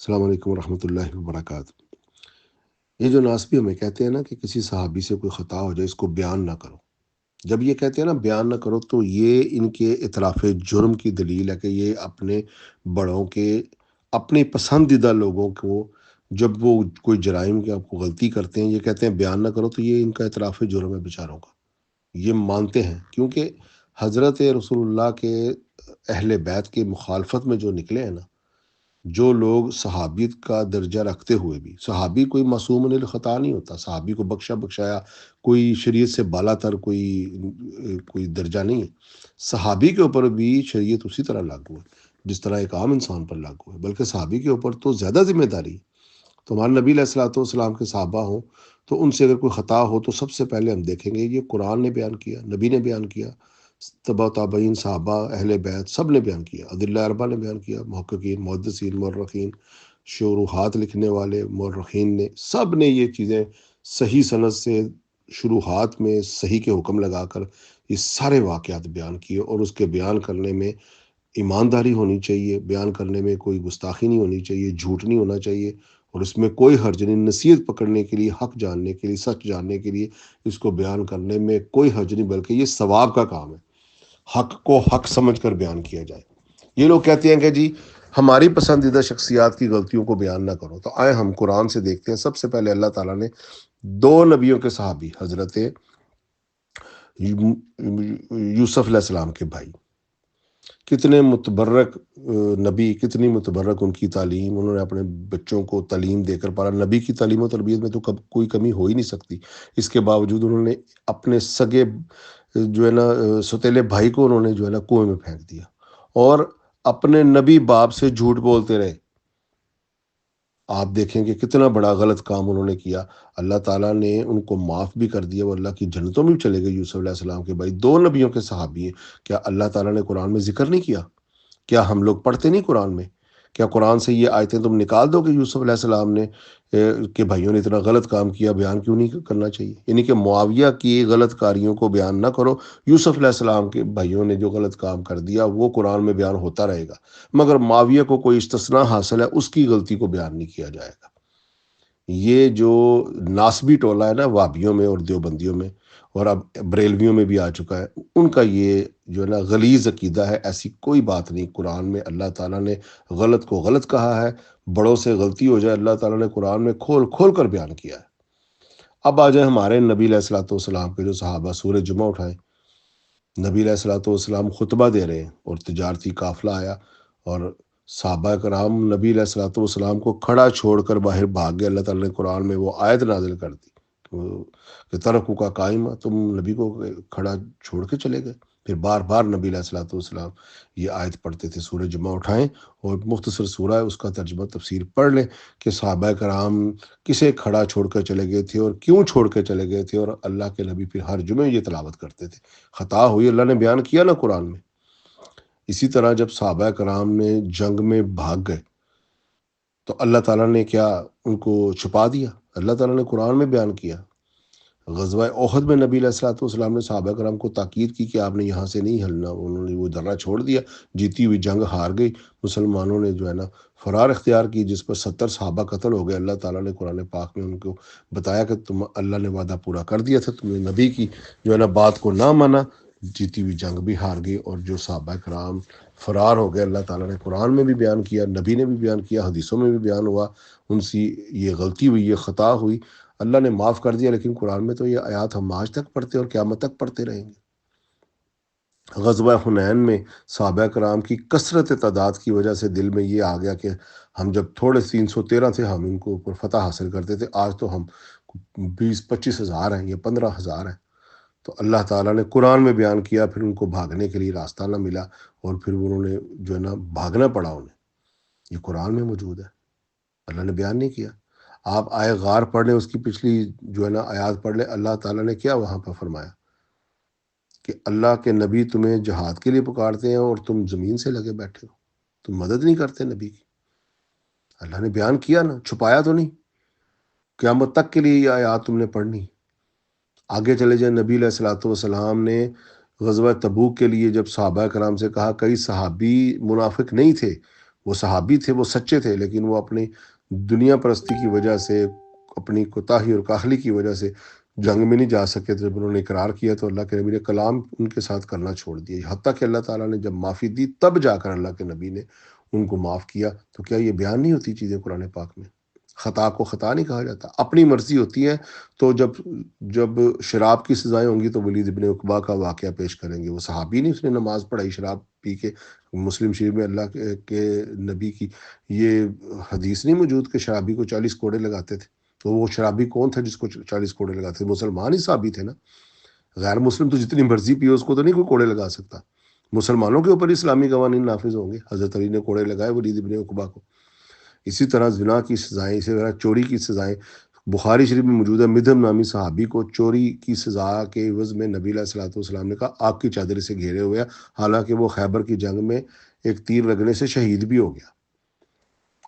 السلام علیکم ورحمۃ اللہ وبرکاتہ۔ یہ جو ناسبی ہمیں کہتے ہیں نا کہ کسی صحابی سے کوئی خطا ہو جائے اس کو بیان نہ کرو، جب یہ کہتے ہیں نا بیان نہ کرو تو یہ ان کے اعتراف جرم کی دلیل ہے کہ یہ اپنے بڑوں کے اپنے پسندیدہ لوگوں کو جب وہ کوئی جرائم کی آپ کو غلطی کرتے ہیں یہ کہتے ہیں بیان نہ کرو، تو یہ ان کا اعتراف جرم ہے بیچاروں کا۔ یہ مانتے ہیں کیونکہ حضرت رسول اللہ کے اہل بیت کے مخالفت میں جو نکلے ہیں نا، جو لوگ صحابیت کا درجہ رکھتے ہوئے بھی، صحابی کوئی معصوم الخطا نہیں ہوتا، صحابی کو بخشا بخشایا کوئی شریعت سے بالا تر کوئی درجہ نہیں ہے۔ صحابی کے اوپر بھی شریعت اسی طرح لاگو ہے جس طرح ایک عام انسان پر لاگو ہے، بلکہ صحابی کے اوپر تو زیادہ ذمہ داری ہے۔ تو ہمارے نبی علیہ الصلوۃ والسلام کے صحابہ ہوں تو ان سے اگر کوئی خطا ہو تو سب سے پہلے ہم دیکھیں گے یہ قرآن نے بیان کیا، نبی نے بیان کیا، تبا تابعین صحابہ اہل بیت سب نے بیان کیا، ادلہ اربعہ نے بیان کیا، محققین محدثین مورخین شروحات لکھنے والے مورخین نے سب نے یہ چیزیں صحیح سند سے شروحات میں صحیح کے حکم لگا کر یہ سارے واقعات بیان کیے، اور اس کے بیان کرنے میں ایمانداری ہونی چاہیے، بیان کرنے میں کوئی گستاخی نہیں ہونی چاہیے، جھوٹ نہیں ہونا چاہیے، اور اس میں کوئی حرج نہیں، نصیحت پکڑنے کے لیے، حق جاننے کے لیے، سچ جاننے کے لیے اس کو بیان کرنے میں کوئی حرج نہیں، بلکہ یہ ثواب کا کام ہے۔ حق کو حق سمجھ کر بیان کیا جائے۔ یہ لوگ کہتے ہیں کہ جی ہماری پسندیدہ شخصیات کی غلطیوں کو بیان نہ کرو، تو آئے ہم قرآن سے دیکھتے ہیں۔ سب سے پہلے اللہ تعالیٰ نے دو نبیوں کے صحابی حضرت یوسف علیہ السلام کے بھائی، کتنے متبرک نبی، کتنی متبرک ان کی تعلیم، انہوں نے اپنے بچوں کو تعلیم دے کر پالا۔ نبی کی تعلیم و تربیت میں تو کوئی کمی ہو ہی نہیں سکتی، اس کے باوجود انہوں نے اپنے سگے جو ہے نا سوتیلے بھائی کو انہوں نے جو ہے نا کنویں میں پھینک دیا، اور اپنے نبی باپ سے جھوٹ بولتے رہے۔ آپ دیکھیں کہ کتنا بڑا غلط کام انہوں نے کیا۔ اللہ تعالیٰ نے ان کو معاف بھی کر دیا، وہ اللہ کی جنتوں میں بھی چلے گئے۔ یوسف علیہ السلام کے بھائی دو نبیوں کے صحابی ہیں، کیا اللہ تعالیٰ نے قرآن میں ذکر نہیں کیا؟ کیا ہم لوگ پڑھتے نہیں قرآن میں؟ کیا قرآن سے یہ آیتیں تم نکال دو کہ یوسف علیہ السلام نے کہ بھائیوں نے اتنا غلط کام کیا، بیان کیوں نہیں کرنا چاہیے؟ یعنی کہ معاویہ کی غلط کاریوں کو بیان نہ کرو، یوسف علیہ السلام کے بھائیوں نے جو غلط کام کر دیا وہ قرآن میں بیان ہوتا رہے گا، مگر معاویہ کو کوئی استثناء حاصل ہے، اس کی غلطی کو بیان نہیں کیا جائے گا۔ یہ جو ناسبی ٹولہ ہے نا وابیوں میں اور دیوبندیوں میں، اور اب بریلویوں میں بھی آ چکا ہے، ان کا یہ جو ہے نا غلیظ عقیدہ ہے۔ ایسی کوئی بات نہیں، قرآن میں اللہ تعالیٰ نے غلط کو غلط کہا ہے، بڑوں سے غلطی ہو جائے اللہ تعالیٰ نے قرآن میں کھول کھول کر بیان کیا ہے۔ اب آ جائیں ہمارے نبی علیہ الصلوۃ والسلام کے جو صحابہ، سورہ جمعہ اٹھائیں، نبی علیہ الصلوۃ والسلام خطبہ دے رہے ہیں اور تجارتی قافلہ آیا، اور صحابہ کرام نبی علیہ الصلوۃ والسلام کو کھڑا چھوڑ کر باہر بھاگ گئے۔ اللہ تعالیٰ نے قرآن میں وہ آیت نازل کر دی کہ ترکو کا قائمہ، تم نبی کو کھڑا چھوڑ کے چلے گئے۔ پھر بار بار نبی علیہ الصلوۃ والسلام یہ آیت پڑھتے تھے۔ سورہ جمعہ اٹھائیں اور مختصر سورہ ہے، اس کا ترجمہ تفسیر پڑھ لیں کہ صحابہ کرام کسے کھڑا چھوڑ کر چلے گئے تھے اور کیوں چھوڑ کے چلے گئے تھے، اور اللہ کے نبی پھر ہر جمعے یہ تلاوت کرتے تھے۔ خطا ہوئی، اللہ نے بیان کیا نا قرآن میں۔ اسی طرح جب صحابہ کرام نے جنگ میں بھاگ گئے تو اللہ تعالیٰ نے کیا ان کو چھپا دیا؟ اللہ تعالیٰ نے قرآن میں بیان کیا۔ غزوہ احد میں نبی علیہ الصلوۃ والسلام نے صحابہ کرام کو تاکید کی کہ آپ نے یہاں سے نہیں ہلنا، انہوں نے وہ درہ چھوڑ دیا، جیتی ہوئی جنگ ہار گئی، مسلمانوں نے جو ہے نا فرار اختیار کی، جس پر 70 صحابہ قتل ہو گئے۔ اللہ تعالیٰ نے قرآن پاک میں ان کو بتایا کہ تم اللہ نے وعدہ پورا کر دیا تھا، تم نے نبی کی جو ہے نا بات کو نہ مانا، جیتی ہوئی جنگ بھی ہار گئی، اور جو صحابہ کرام فرار ہو گئے اللہ تعالیٰ نے قرآن میں بھی بیان کیا، نبی نے بھی بیان کیا، حدیثوں میں بھی بیان ہوا، ان سے یہ غلطی ہوئی، یہ خطا ہوئی، اللہ نے معاف کر دیا۔ لیکن قرآن میں تو یہ آیات ہم آج تک پڑھتے اور قیامت تک پڑھتے رہیں گے۔ غزوہ حنین میں صحابہ کرام کی کثرت تعداد کی وجہ سے دل میں یہ آ گیا کہ ہم جب تھوڑے 313 تھے ہم ان کو اوپر فتح حاصل کرتے تھے، آج تو ہم 20-25 ہزار ہیں یا 15 ہزار ہیں۔ تو اللہ تعالیٰ نے قرآن میں بیان کیا، پھر ان کو بھاگنے کے لیے راستہ نہ ملا، اور پھر انہوں نے جو ہے نا بھاگنا پڑا انہیں۔ یہ قرآن میں موجود ہے، اللہ نے بیان نہیں کیا۔ آپ آئے غار پڑھ لیں، اس کی پچھلی جو ہے نا آیات پڑھ لیں، اللہ تعالیٰ نے کیا وہاں پر فرمایا کہ اللہ کے نبی تمہیں جہاد کے لیے پکارتے ہیں اور تم زمین سے لگے بیٹھے ہو، تم مدد نہیں کرتے نبی کی۔ اللہ نے بیان کیا نا، چھپایا تو نہیں۔ قیامت تک کے لیے یہ آیات تم نے پڑھنی۔ آگے چلے جائیں، نبی علیہ الصلوۃ والسلام نے غزوہ تبوک کے لیے جب صحابہ کرام سے کہا، کئی صحابی منافق نہیں تھے، وہ صحابی تھے، وہ سچے تھے، لیکن وہ اپنی دنیا پرستی کی وجہ سے، اپنی کوتاہی اور کاہلی کی وجہ سے جنگ میں نہیں جا سکے تھے۔ جب انہوں نے اقرار کیا تو اللہ کے نبی نے کلام ان کے ساتھ کرنا چھوڑ دیا، حتیٰ کہ اللہ تعالیٰ نے جب معافی دی تب جا کر اللہ کے نبی نے ان کو معاف کیا۔ تو کیا یہ بیان نہیں ہوتی چیزیں قرآن پاک میں؟ خطا کو خطا نہیں کہا جاتا، اپنی مرضی ہوتی ہے۔ تو جب شراب کی سزائیں ہوں گی تو ولید ابن عقبہ کا واقعہ پیش کریں گے۔ وہ صحابی نہیں، اس نے نماز پڑھائی شراب پی کے۔ مسلم شریف میں اللہ کے نبی کی یہ حدیث نہیں موجود کہ شرابی کو 40 کوڑے لگاتے تھے؟ تو وہ شرابی کون تھا جس کو 40 کوڑے لگاتے تھے؟ مسلمان ہی صحابی تھے نا۔ غیر مسلم تو جتنی مرضی پیو، اس کو تو نہیں کوئی کوڑے لگا سکتا۔ مسلمانوں کے اوپر اسلامی قوانین نافذ ہوں گے۔ حضرت علی نے کوڑے لگائے ولید ابن عقبہ کو۔ اسی طرح زنا کی سزائیں، اسی طرح چوری کی سزائیں بخاری شریف میں موجود ہے۔ مدھم نامی صحابی کو چوری کی سزا کے عوض میں نبی علیہ الصلوۃ والسلام نے کہا آگ کی چادر سے گھیرے ہوئے، حالانکہ وہ خیبر کی جنگ میں ایک تیر لگنے سے شہید بھی ہو گیا۔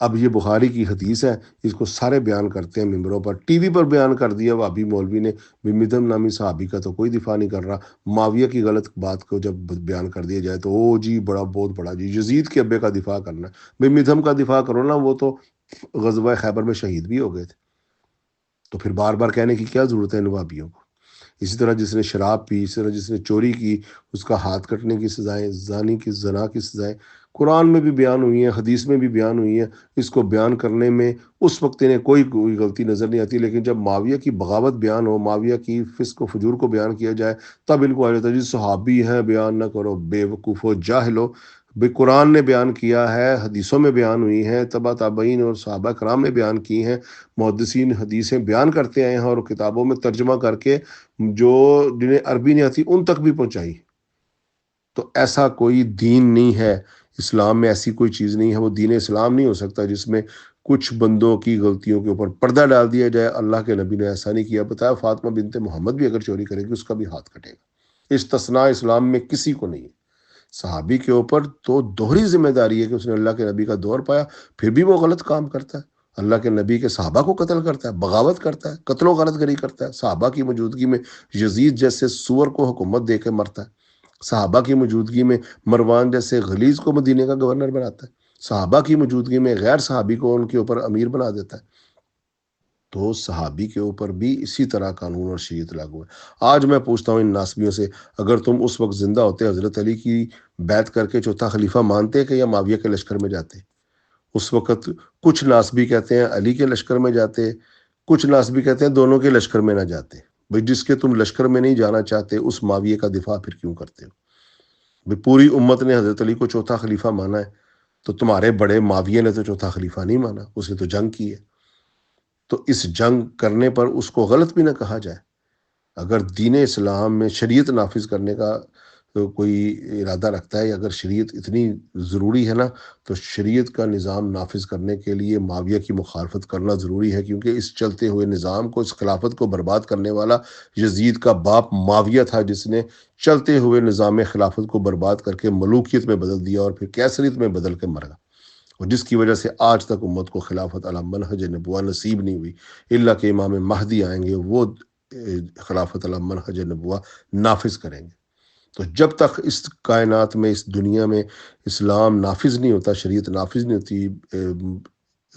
اب یہ بخاری کی حدیث ہے، اس کو سارے بیان کرتے ہیں ممبروں پر، ٹی وی پر بیان کر دیا وہابی مولوی نے۔ مدھم نامی صحابی کا تو کوئی دفاع نہیں کر رہا۔ معاویہ کی غلط بات کو جب بیان کر دیا جائے تو او جی بہت بڑا جی یزید کے ابے کا دفاع کرنا ہے۔ مدھم کا دفاع کرو نا، وہ تو غزوہ خیبر میں شہید بھی ہو گئے تھے۔ تو پھر بار بار کہنے کی کیا ضرورت ہے ان وہابیوں کو؟ اسی طرح جس نے شراب پی، اسی طرح جس نے چوری کی، اس کا ہاتھ کٹنے کی سزائیں، زنا کی سزائیں قرآن میں بھی بیان ہوئی ہیں، حدیث میں بھی بیان ہوئی ہیں۔ اس کو بیان کرنے میں اس وقت انہیں کوئی غلطی نظر نہیں آتی، لیکن جب معاویہ کی بغاوت بیان ہو، معاویہ کی فسق و فجور کو بیان کیا جائے، تب ان کو آ جاتا ہے جی صحابی ہیں بیان نہ کرو، بے وقوف و جاہل ہو۔ بھئی قرآن نے بیان کیا ہے، حدیثوں میں بیان ہوئی ہیں، تبع تابعین اور صحابہ کرام نے بیان کی ہیں، محدثین حدیثیں بیان کرتے آئے ہیں اور کتابوں میں ترجمہ کر کے جو جنہیں عربی نہیں آتی ان تک بھی پہنچائی۔ تو ایسا کوئی دین نہیں ہے، اسلام میں ایسی کوئی چیز نہیں ہے، وہ دین اسلام نہیں ہو سکتا جس میں کچھ بندوں کی غلطیوں کے اوپر پردہ ڈال دیا جائے۔ اللہ کے نبی نے ایسا نہیں کیا۔ بتایا فاطمہ بنت محمد بھی اگر چوری کرے گی اس کا بھی ہاتھ کٹے گا۔ استثناء اسلام میں کسی کو نہیں ہے۔ صحابی کے اوپر تو دوہری ذمہ داری ہے کہ اس نے اللہ کے نبی کا دور پایا، پھر بھی وہ غلط کام کرتا ہے، اللہ کے نبی کے صحابہ کو قتل کرتا ہے، بغاوت کرتا ہے، قتل و غارت گری کرتا ہے، صحابہ کی موجودگی میں یزید جیسے سور کو حکومت دے کے مرتا ہے، صحابہ کی موجودگی میں مروان جیسے غلیظ کو مدینے کا گورنر بناتا ہے، صحابہ کی موجودگی میں غیر صحابی کو ان کے اوپر امیر بنا دیتا ہے۔ تو صحابی کے اوپر بھی اسی طرح قانون اور شریعت لاگو ہے۔ آج میں پوچھتا ہوں ان ناسبیوں سے، اگر تم اس وقت زندہ ہوتے، حضرت علی کی بیعت کر کے چوتھا خلیفہ مانتے کہ یا معاویہ کے لشکر میں جاتے؟ اس وقت کچھ ناسبی کہتے ہیں علی کے لشکر میں جاتے، کچھ ناسبی کہتے ہیں دونوں کے لشکر میں نہ جاتے۔ بھئی جس کے تم لشکر میں نہیں جانا چاہتے اس معاویہ کا دفاع پھر کیوں کرتے ہو؟ بھئی پوری امت نے حضرت علی کو چوتھا خلیفہ مانا ہے، تو تمہارے بڑے معاویہ نے تو چوتھا خلیفہ نہیں مانا، اس نے تو جنگ کی ہے۔ تو اس جنگ کرنے پر اس کو غلط بھی نہ کہا جائے۔ اگر دین اسلام میں شریعت نافذ کرنے کا کوئی ارادہ رکھتا ہے، اگر شریعت اتنی ضروری ہے نا، تو شریعت کا نظام نافذ کرنے کے لیے معاویہ کی مخالفت کرنا ضروری ہے، کیونکہ اس چلتے ہوئے نظام کو، اس خلافت کو برباد کرنے والا یزید کا باپ معاویہ تھا، جس نے چلتے ہوئے نظام خلافت کو برباد کر کے ملوکیت میں بدل دیا اور پھر کیسریت میں بدل کے مر گیا، اور جس کی وجہ سے آج تک امت کو خلافت علی منہج نبوہ نصیب نہیں ہوئی، الا کہ امام مہدی آئیں گے، وہ خلافت علی منہج نبوہ نافذ کریں گے۔ تو جب تک اس کائنات میں، اس دنیا میں اسلام نافذ نہیں ہوتا، شریعت نافذ نہیں ہوتی،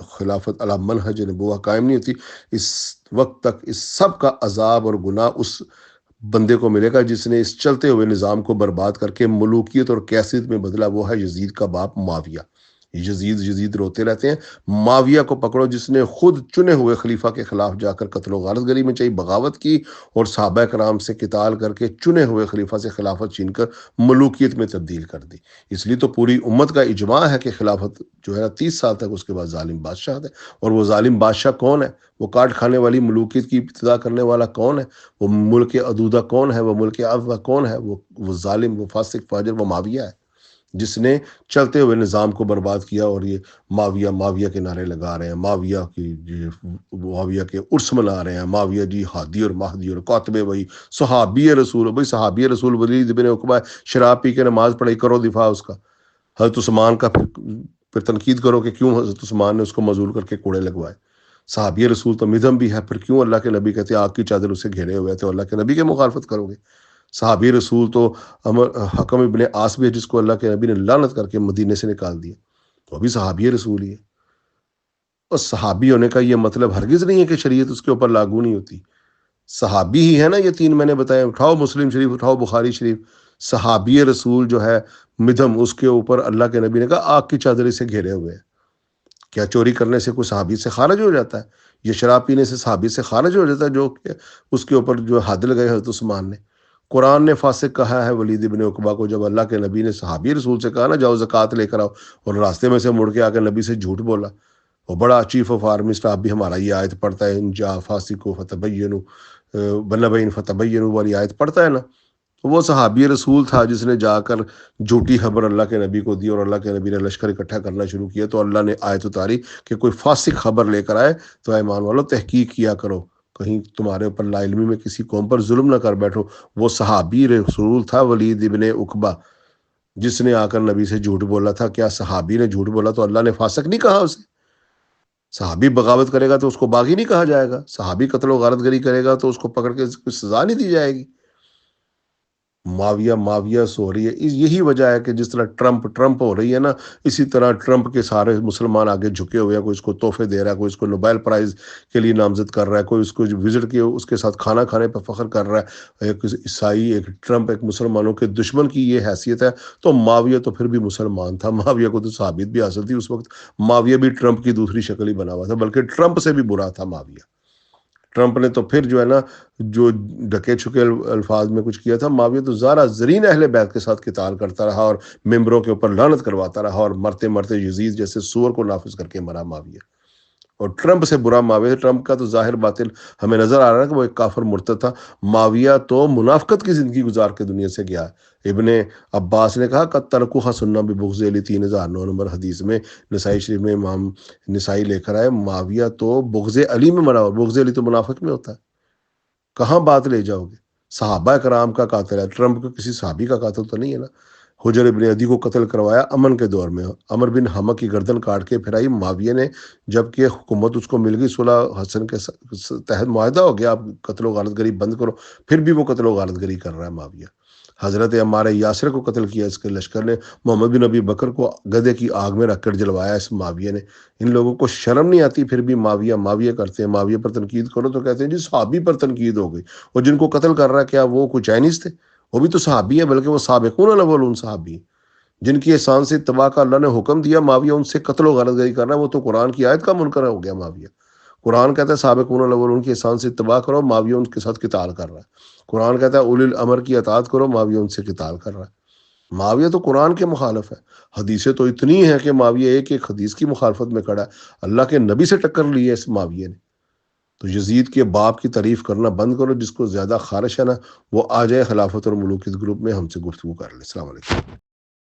خلافت علی منہج نبوہ قائم نہیں ہوتی، اس وقت تک اس سب کا عذاب اور گناہ اس بندے کو ملے گا جس نے اس چلتے ہوئے نظام کو برباد کر کے ملوکیت اور کیسریت میں بدلا۔ وہ ہے یزید کا باپ معاویہ۔ یزید روتے رہتے ہیں، معاویہ کو پکڑو جس نے خود چنے ہوئے خلیفہ کے خلاف جا کر قتل و غارت گری میں چاہی بغاوت کی، اور صحابہ کرام سے قتال کر کے چنے ہوئے خلیفہ سے خلافت چھین کر ملوکیت میں تبدیل کر دی۔ اس لیے تو پوری امت کا اجماع ہے کہ خلافت جو ہے 30 سال تک، اس کے بعد ظالم بادشاہ ہے۔ اور وہ ظالم بادشاہ کون ہے؟ وہ کاٹ کھانے والی ملوکیت کی ابتدا کرنے والا کون ہے؟ وہ ملک عدودہ کون ہے؟ وہ ملک افوا کون ہے؟ وہ ظالم، وہ فاسق فاجر، وہ معاویہ ہے، جس نے چلتے ہوئے نظام کو برباد کیا۔ اور یہ معاویہ کے نعرے لگا رہے ہیں، معاویہ کے عرس منا رہے ہیں، معاویہ جی ہادی اور مہدی اور کاتب وہی صحابی رسول۔ بھائی صحابی رسول ولید بن عقبہ شراب پی کے نماز پڑھائی، کرو دفاع اس کا۔ حضرت عثمان کا پھر تنقید کرو کہ کیوں حضرت عثمان نے اس کو معزول کر کے کوڑے لگوائے۔ صحابی رسول تو مدھم بھی ہے، پھر کیوں اللہ کے نبی کہتے ہیں آگ کی چادر اسے گھیرے ہوئے تھے، اللہ کے نبی کے مخالفت کرو گے؟ صحابی رسول تو حکم ابن عاص بھی ہے، جس کو اللہ کے نبی نے لعنت کر کے مدینے سے نکال دیا۔ وہ بھی صحابی رسول ہی ہے. اور صحابی ہونے کا یہ مطلب ہرگز نہیں ہے کہ شریعت اس کے اوپر لاگو نہیں ہوتی. صحابی ہی ہے نا یہ تین میں نے بتایا. اٹھاؤ مسلم شریف، اٹھاؤ بخاری شریف. صحابی رسول جو ہے مدھم، اس کے اوپر اللہ کے نبی نے کہا آگ کی چادری سے گھیرے ہوئے ہیں. کیا چوری کرنے سے کوئی صحابی سے خارج ہو جاتا ہے؟ یہ شراب پینے سے صحابی سے خارج ہو جاتا ہے جو کہ اس کے اوپر جو حد لگائے حضرت عثمان نے؟ قرآن نے فاسق کہا ہے ولید ابن عقبہ کو. جب اللہ کے نبی نے صحابی رسول سے کہا نا جاؤ زکوٰۃ لے کر آؤ، اور راستے میں سے مڑ کے آ کے نبی سے جھوٹ بولا. وہ بڑا چیف آف آرمی اسٹاف بھی ہمارا یہ آیت پڑھتا ہے، ان جا فاسقو فتبینوا بنبئ فتبینوا والی آیت پڑھتا ہے نا. تو وہ صحابی رسول تھا جس نے جا کر جھوٹی خبر اللہ کے نبی کو دی، اور اللہ کے نبی نے لشکر اکٹھا کرنا شروع کیا. تو اللہ نے آیت اتاری کہ کوئی فاسق خبر لے کر آئے تو اے ایمان والو تحقیق کیا کرو، کہیں تمہارے اوپر لا علمی میں کسی قوم پر ظلم نہ کر بیٹھو. وہ صحابی رسول تھا ولید ابن عقبہ، جس نے آ کر نبی سے جھوٹ بولا تھا. کیا صحابی نے جھوٹ بولا تو اللہ نے فاسق نہیں کہا اسے؟ صحابی بغاوت کرے گا تو اس کو باغی نہیں کہا جائے گا؟ صحابی قتل و غارت گری کرے گا تو اس کو پکڑ کے کوئی سزا نہیں دی جائے گی؟ معاویہ سے ہو رہی ہے. یہی وجہ ہے کہ جس طرح ٹرمپ ہو رہی ہے نا، اسی طرح ٹرمپ کے سارے مسلمان آگے جھکے ہوئے ہیں. کوئی اس کو تحفے دے رہا ہے، کوئی اس کو نوبیل پرائز کے لیے نامزد کر رہا ہے، کوئی اس کو وزٹ کے اس کے ساتھ کھانا کھانے پہ فخر کر رہا ہے. ایک عیسائی، ایک ٹرمپ، ایک مسلمانوں کے دشمن کی یہ حیثیت ہے. تو معاویہ تو پھر بھی مسلمان تھا، معاویہ کو تو صحابیت بھی حاصل تھی اس وقت. معاویہ بھی ٹرمپ کی دوسری شکل ہی بنا ہوا تھا، بلکہ ٹرمپ سے بھی برا تھا معاویہ. ٹرمپ نے تو پھر جو ہے نا جو ڈھکے چھکے الفاظ میں کچھ کیا تھا، معاویہ تو زارا زرین اہل بیت کے ساتھ قتال کرتا رہا اور ممبروں کے اوپر لعنت کرواتا رہا، اور مرتے مرتے یزید جیسے سور کو نافذ کر کے مرا معاویہ. اور ٹرمپ سے برا معاویہ. ٹرمپ کا تو ظاہر باطن ہمیں نظر آ رہا ہے کہ وہ ایک کافر مرتد تھا. معاویہ تو منافقت کی زندگی گزار کے دنیا سے گیا. ابن عباس نے کہا قد ترکوها سنہ ببغض علی، 3009 نمبر حدیث میں نسائی شریف میں امام نسائی لے کر آئے. معاویہ تو بغض علی میں مرا، اور بغض علی تو منافق میں ہوتا ہے. کہاں بات لے جاؤ گے؟ صحابہ کرام کا قاتل ہے، ٹرمپ کا کسی صحابی کا قاتل تو نہیں ہے نا. حجر ابن عدی کو قتل کروایا امن کے دور میں، عمر بن حمہ کی گردن کاٹ کے پھرائی معاویہ نے. جب کہ حکومت اس کو مل گئی، صلح حسن کے تحت معاہدہ ہو گیا، آپ قتل و غارت گری بند کرو، پھر بھی وہ قتل و غارت گری کر رہا ہے معاویہ. حضرت عمار یاسر کو قتل کیا اس کے لشکر نے. محمد بن ابی بکر کو گدھے کی آگ میں رکھ کر جلوایا اس معاویہ نے. ان لوگوں کو شرم نہیں آتی، پھر بھی معاویہ معاویہ کرتے ہیں. معاویہ پر تنقید کرو تو کہتے ہیں جی صحابی پر تنقید ہو گئی. اور جن کو قتل کر رہا ہے کیا وہ کوئی چائنیز تھے؟ وہ بھی تو صحابی ہیں، بلکہ وہ سابقون الاولون صحابی ہیں جن کی احسان سے اتباع کا اللہ نے حکم دیا. معاویہ ان سے قتل و غارت گری کر رہا ہے، وہ تو قرآن کی آیت کا منکر ہو گیا معاویہ. قرآن کہتا ہے سابقون الاولون کی احسان سے اتباع کرو، معاویہ ان کے ساتھ قتال کر رہا ہے. قرآن کہتا ہے اولی الامر کی اطاعت کرو، معاویہ ان سے قتال کر رہا ہے. معاویہ تو قرآن کے مخالف ہے. حدیثیں تو اتنی ہیں کہ معاویہ ایک ایک حدیث کی مخالفت میں کھڑا ہے. اللہ کے نبی سے ٹکر لی ہے اس معاویہ نے. تو یزید کے باپ کی تعریف کرنا بند کرو. جس کو زیادہ خارش ہے نا وہ آ جائے خلافت اور ملوکیت گروپ میں ہم سے گفتگو کر لے. السلام علیکم.